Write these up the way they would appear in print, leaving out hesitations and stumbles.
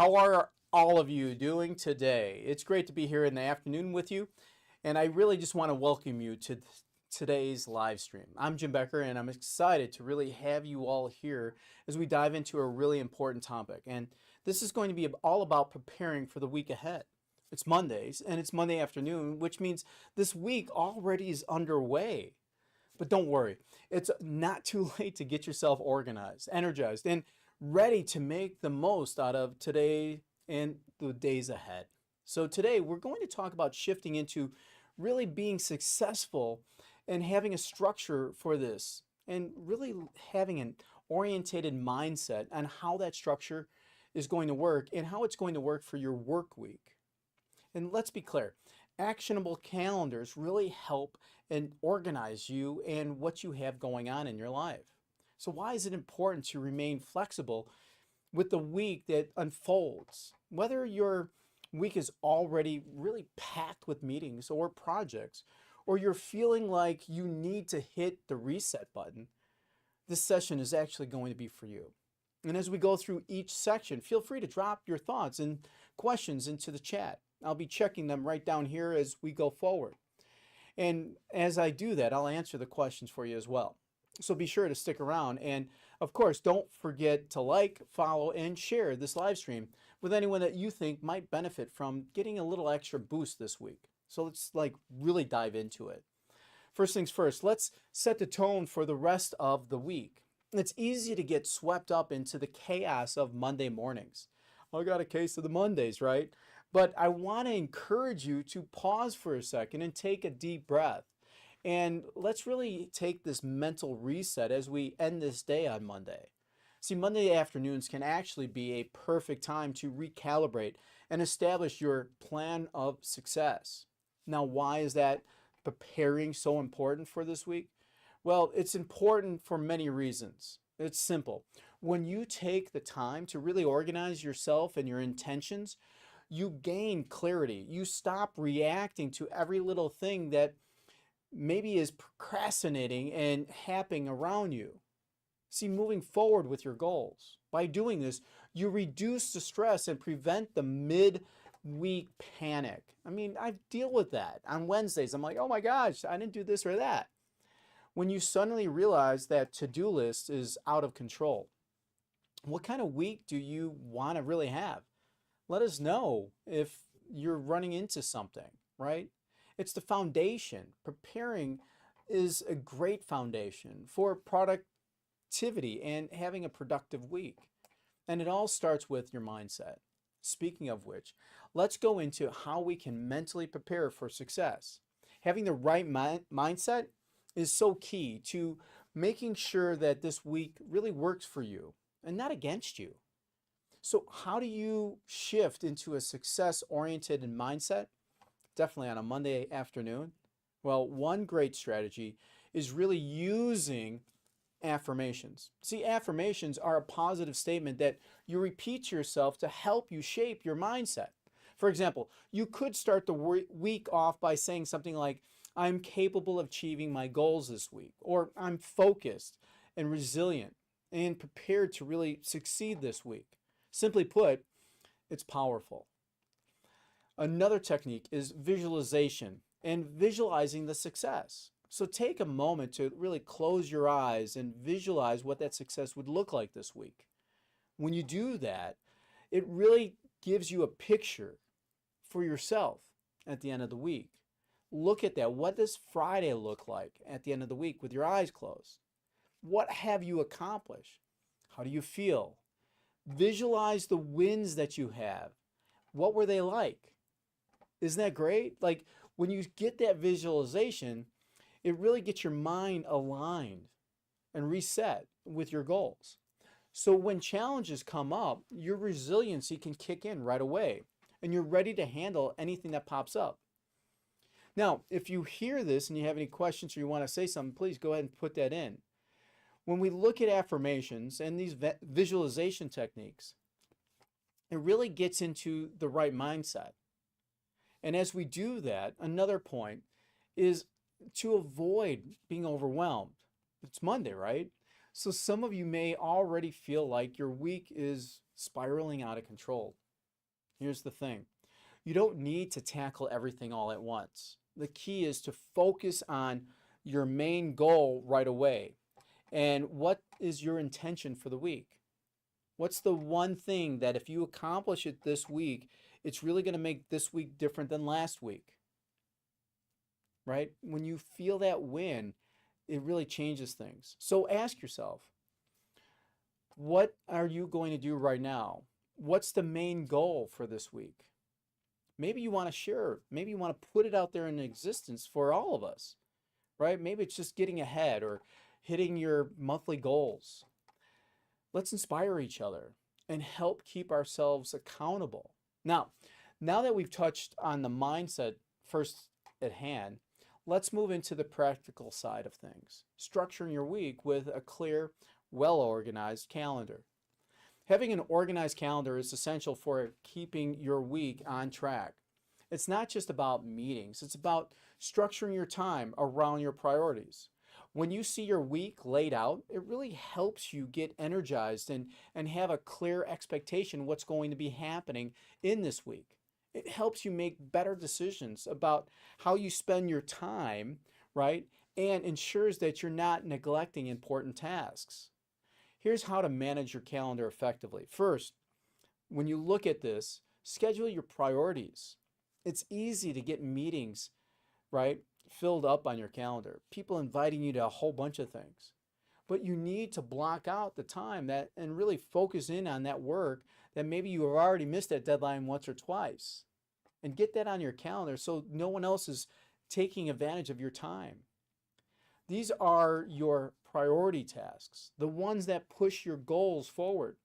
How are all of you doing today? It's great to be here in the afternoon with you, and I really just want to welcome you to today's live stream. I'm Jim Becker, and I'm excited to really have you all here as we dive into a really important topic. And this is going to be all about preparing for the week ahead. It's Mondays, and it's Monday afternoon, which means this week already is underway. But don't worry, it's not too late to get yourself organized, energized, and ready to make the most out of today and the days ahead. So today we're going to talk about shifting into really being successful and having a structure for this and really having an orientated mindset on how that structure is going to work and how it's going to work for your work week. And let's be clear, actionable calendars really help and organize you and what you have going on in your life. So why is it important to remain flexible with the week that unfolds? Whether your week is already really packed with meetings or projects, or you're feeling like you need to hit the reset button, this session is actually going to be for you. And as we go through each section, feel free to drop your thoughts and questions into the chat. I'll be checking them right down here as we go forward. And as I do that, I'll answer the questions for you as well. So be sure to stick around, and of course don't forget to like, follow, and share this live stream with anyone that you think might benefit from getting a little extra boost this week. So let's really dive into it. First things first, let's set the tone for the rest of the week. It's easy to get swept up into the chaos of Monday mornings. I got a case of the Mondays, right? But I want to encourage you to pause for a second and take a deep breath. And let's really take this mental reset as we end this day on Monday. See, Monday afternoons can actually be a perfect time to recalibrate and establish your plan of success. Now, why is that preparing so important for this week? Well, it's important for many reasons. It's simple. When you take the time to really organize yourself and your intentions, you gain clarity. You stop reacting to every little thing that maybe is procrastinating and happening around you. See, moving forward with your goals. By doing this, you reduce the stress and prevent the mid-week panic. I mean, I deal with that. On Wednesdays, I'm like, oh my gosh, I didn't do this or that. When you suddenly realize that to-do list is out of control, what kind of week do you want to really have? Let us know if you're running into something, right? It's the foundation. Preparing is a great foundation for productivity and having a productive week. And it all starts with your mindset. Speaking of which, let's go into how we can mentally prepare for success. Having the right mindset is so key to making sure that this week really works for you and not against you. So how do you shift into a success-oriented mindset? Definitely on a Monday afternoon. Well, one great strategy is really using affirmations. See, affirmations are a positive statement that you repeat to yourself to help you shape your mindset. For example, you could start the week off by saying something like, I'm capable of achieving my goals this week, or I'm focused and resilient and prepared to really succeed this week. Simply put, it's powerful. Another technique is visualization and visualizing the success. So take a moment to really close your eyes and visualize what that success would look like this week. When you do that, it really gives you a picture for yourself at the end of the week. Look at that. What does Friday look like at the end of the week with your eyes closed? What have you accomplished? How do you feel? Visualize the wins that you have. What were they like? Isn't that great? Like when you get that visualization, it really gets your mind aligned and reset with your goals. So when challenges come up, your resiliency can kick in right away and you're ready to handle anything that pops up. Now, if you hear this and you have any questions or you want to say something, please go ahead and put that in. When we look at affirmations and these visualization techniques, it really gets into the right mindset. And as we do that, another point is to avoid being overwhelmed. It's Monday, right? So some of you may already feel like your week is spiraling out of control. Here's the thing. You don't need to tackle everything all at once. The key is to focus on your main goal right away. And what is your intention for the week? What's the one thing that if you accomplish it this week, it's really going to make this week different than last week, right? When you feel that win, it really changes things. So ask yourself, what are you going to do right now? What's the main goal for this week? Maybe you want to share, maybe you want to put it out there in existence for all of us, right? Maybe it's just getting ahead or hitting your monthly goals. Let's inspire each other and help keep ourselves accountable. Now that we've touched on the mindset first at hand, let's move into the practical side of things, structuring your week with a clear, well-organized calendar. Having an organized calendar is essential for keeping your week on track. It's not just about meetings, it's about structuring your time around your priorities. When you see your week laid out, it really helps you get energized and have a clear expectation what's going to be happening in this week. It helps you make better decisions about how you spend your time, right? And ensures that you're not neglecting important tasks. Here's how to manage your calendar effectively. First, when you look at this, schedule your priorities. It's easy to get meetings, right, filled up on your calendar. People inviting you to a whole bunch of things. But you need to block out the time that and really focus in on that work that maybe you have already missed that deadline once or twice. And get that on your calendar so no one else is taking advantage of your time. These are your priority tasks, the ones that push your goals forward.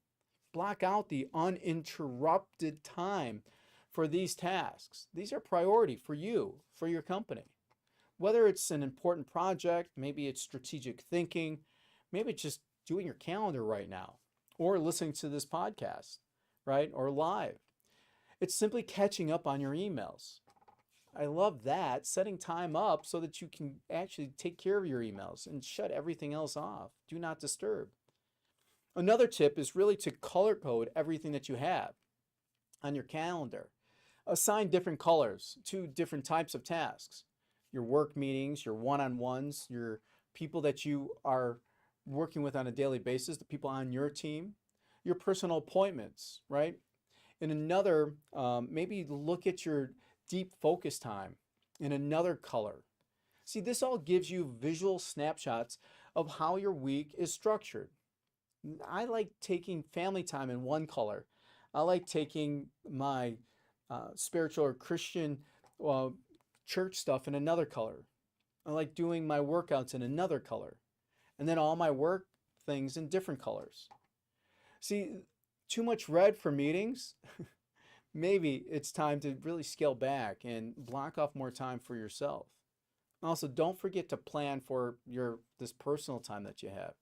Block out the uninterrupted time for these tasks. These are priority for you, for your company. Whether it's an important project, maybe it's strategic thinking, maybe it's just doing your calendar right now, or listening to this podcast, right? Or live. It's simply catching up on your emails. I love that, setting time up so that you can actually take care of your emails and shut everything else off. Do not disturb. Another tip is really to color code everything that you have on your calendar. Assign different colors to different types of tasks. Your work meetings, your one-on-ones, your people that you are working with on a daily basis, the people on your team, your personal appointments, right? In another, maybe look at your deep focus time in another color. See, this all gives you visual snapshots of how your week is structured. I like taking family time in one color. I like taking my spiritual or Christian church stuff in another color. I like doing my workouts in another color. And then all my work things in different colors. See, too much red for meetings? Maybe it's time to really scale back and block off more time for yourself. Also, don't forget to plan for this personal time that you have.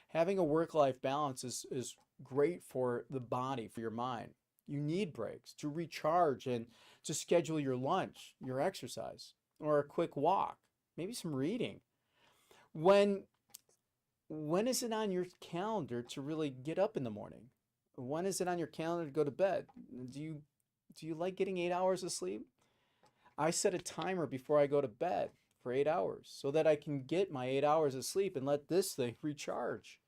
Having a work-life balance is great for the body, for your mind. You need breaks to recharge and to schedule your lunch, your exercise, or a quick walk, maybe some reading. When is it on your calendar to really get up in the morning? When is it on your calendar to go to bed? Do you like getting 8 hours of sleep? I set a timer before I go to bed for 8 hours so that I can get my 8 hours of sleep and let this thing recharge.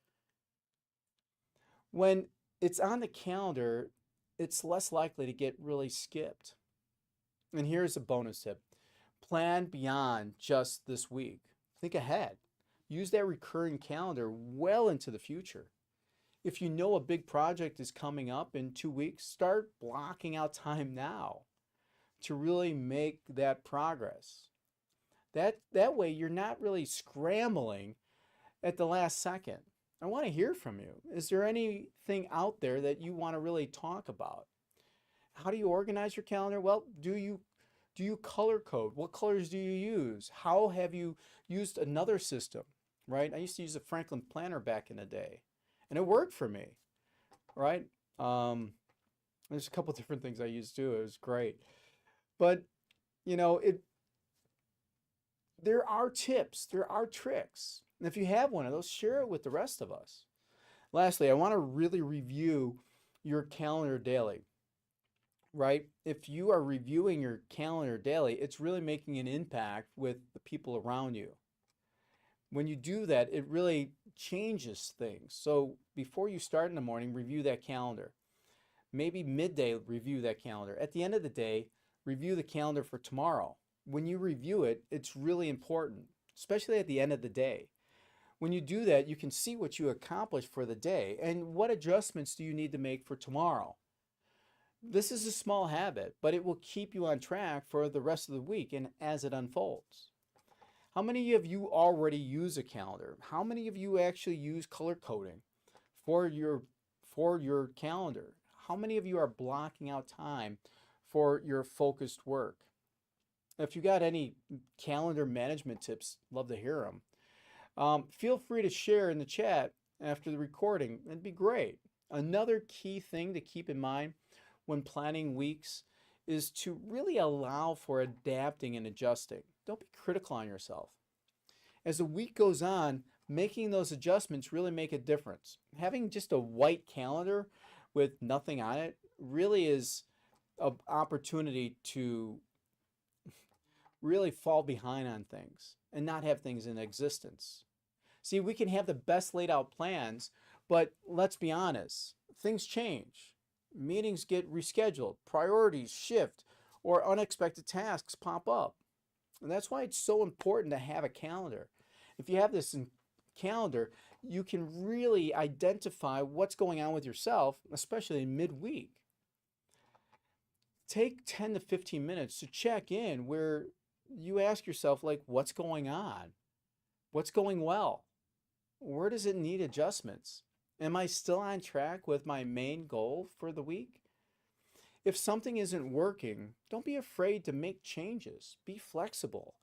When it's on the calendar, it's less likely to get really skipped. And here's a bonus tip. Plan beyond just this week. Think ahead. Use that recurring calendar well into the future. If you know a big project is coming up in 2 weeks, start blocking out time now to really make that progress. That way you're not really scrambling at the last second. I want to hear from you. Is there anything out there that you want to really talk about? How do you organize your calendar? Well, do you color code? What colors do you use? How have you used another system, right? I used to use a Franklin Planner back in the day, and it worked for me, right? There's a couple different things I used too. It was great. But, you know, there are tips, there are tricks. And if you have one of those, share it with the rest of us. Lastly, I want to really review your calendar daily. right? If you are reviewing your calendar daily, it's really making an impact with the people around you. When you do that, it really changes things. So before you start in the morning, review that calendar. Maybe midday, review that calendar. At the end of the day, review the calendar for tomorrow. When you review it, it's really important, especially at the end of the day. When you do that, you can see what you accomplished for the day and what adjustments do you need to make for tomorrow. This is a small habit, but it will keep you on track for the rest of the week and as it unfolds. How many of you already use a calendar? How many of you actually use color coding for your calendar? How many of you are blocking out time for your focused work? If you got any calendar management tips, love to hear them. Feel free to share in the chat after the recording. It'd be great. Another key thing to keep in mind when planning weeks is to really allow for adapting and adjusting. Don't be critical on yourself. As the week goes on, making those adjustments really make a difference. Having just a white calendar with nothing on it really is an opportunity to really fall behind on things and not have things in existence. See, we can have the best laid out plans, but let's be honest, things change. Meetings get rescheduled, priorities shift, or unexpected tasks pop up. And that's why it's so important to have a calendar. If you have this calendar, you can really identify what's going on with yourself, especially midweek. Take 10 to 15 minutes to check in where you ask yourself, like, what's going on? What's going well? Where does it need adjustments? Am I still on track with my main goal for the week? If something isn't working, don't be afraid to make changes. Be flexible.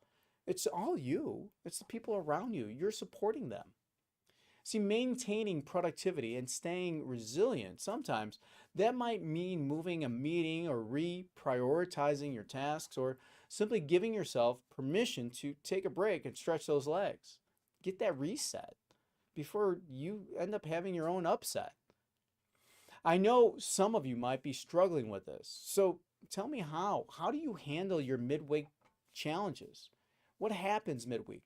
It's all you. It's the people around you. You're supporting them. See, maintaining productivity and staying resilient, sometimes that might mean moving a meeting or reprioritizing your tasks or simply giving yourself permission to take a break and stretch those legs. Get that reset before you end up having your own upset. I know some of you might be struggling with this. So tell me how. How do you handle your midweek challenges? What happens midweek?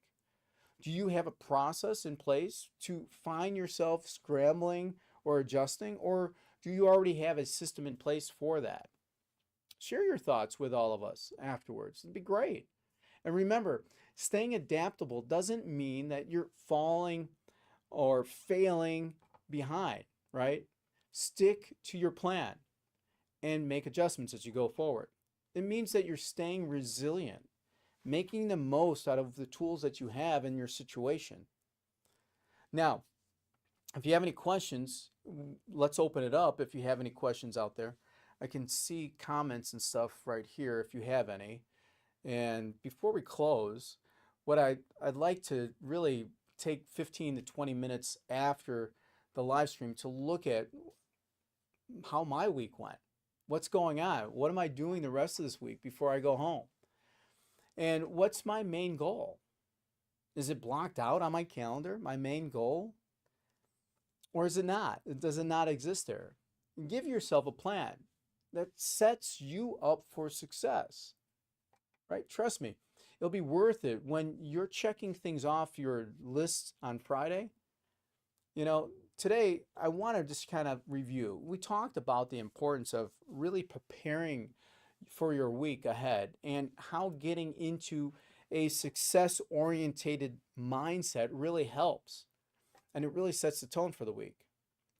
Do you have a process in place to find yourself scrambling or adjusting, or do you already have a system in place for that? Share your thoughts with all of us afterwards. It'd be great. And remember, staying adaptable doesn't mean that you're falling or failing behind, right? Stick to your plan and make adjustments as you go forward. It means that you're staying resilient, making the most out of the tools that you have in your situation. Now, if you have any questions, let's open it up. If you have any questions out there, I can see comments and stuff right here if you have any. And before we close, what I'd like to really take 15 to 20 minutes after the live stream to look at how my week went. What's going on? What am I doing the rest of this week before I go home? And what's my main goal? Is it blocked out on my calendar, my main goal? Or is it not? Does it not exist there? Give yourself a plan that sets you up for success, right? Trust me, it'll be worth it when you're checking things off your list on Friday. You know, today I want to just kind of review. We talked about the importance of really preparing for your week ahead and how getting into a success-orientated mindset really helps. And it really sets the tone for the week.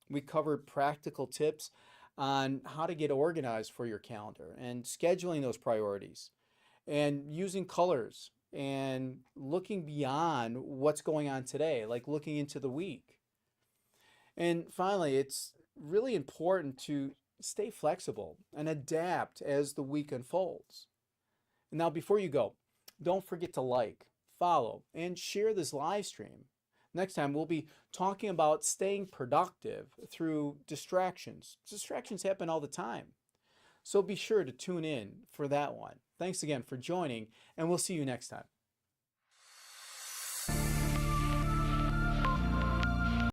We covered practical tips on how to get organized for your calendar and scheduling those priorities and using colors and looking beyond what's going on today, like looking into the week. And finally, it's really important to stay flexible and adapt as the week unfolds. Now, before you go, don't forget to like, follow, and share this live stream. Next time, we'll be talking about staying productive through distractions. Distractions happen all the time. So be sure to tune in for that one. Thanks again for joining, and we'll see you next time.